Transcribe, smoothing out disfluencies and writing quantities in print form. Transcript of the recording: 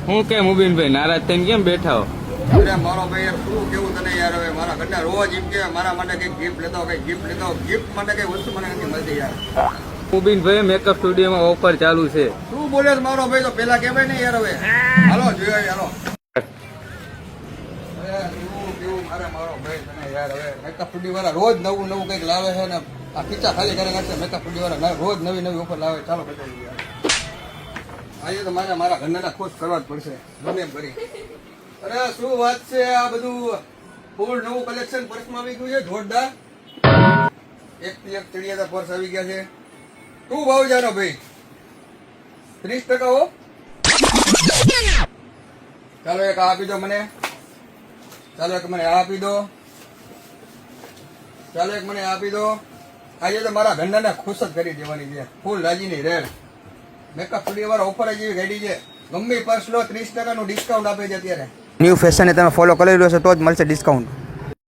હું કેમ મુબીનભાઈ નારાજ થઈને કેમ બેઠા હો? અરે મારો ભાઈ યાર શું કેવું તને યાર, હવે મારા ઘરના રોજ એમ કે મારા માટે કઈક ગિફ્ટ લેતો, કઈક ગિફ્ટ લેતો, ગિફ્ટ માટે કઈ વસ્તુ મને નથી મળતી યાર. મુબીનભાઈ મેકઅપ સ્ટુડિયોમાં ઓફર ચાલુ છે. શું બોલે છે મારો ભાઈ, તો પેલા કહેવાય ને યાર. હવે હાલો જોઈએ હાલો. અરે શું કેવું મારો ભાઈ તને યાર, હવે મેકઅપ સ્ટુડિયો વાળા રોજ નવું નવું કઈક લાવે છે ને આ ખીચા ખાલી કરે છે. મેકઅપ સ્ટુડિયો વાળા રોજ નવી નવી ઓફર લાવે. ચાલો બતાવી યાર, આજે તો મારા ઘરના ખુશ કરવા જ પડશે ગમે એમ કરી. અરે શું વાત છે, આ બધું ફૂલ નવું કલેક્શન પર્સમાં આવી ગયું છે જોરદાર. એક થી એક ચડિયાતા પર્સ આવી ગયા છે. શું ભાવ જાનો ભાઈ? 30% હો. ચાલો એક આ આપી દો મને. ચાલો એક મને આ આપી દો. ચાલો એક મને આપી દો. આજે તો મારા ઘરના ખુશ જ કરી દેવાની છે. ફૂલ રાજીની રેડ. મેકઅપ સ્ટુડિયો વાળા ઓફર જેવી ગાડી છે. ગમે પર્સ લો 30% નું ડિસ્કાઉન્ટ આપે છે અત્યારે. ન્યૂ ફેશન તમે ફોલો કરી રહ્યો છો તો જ મળશે ડિસ્કાઉન્ટ.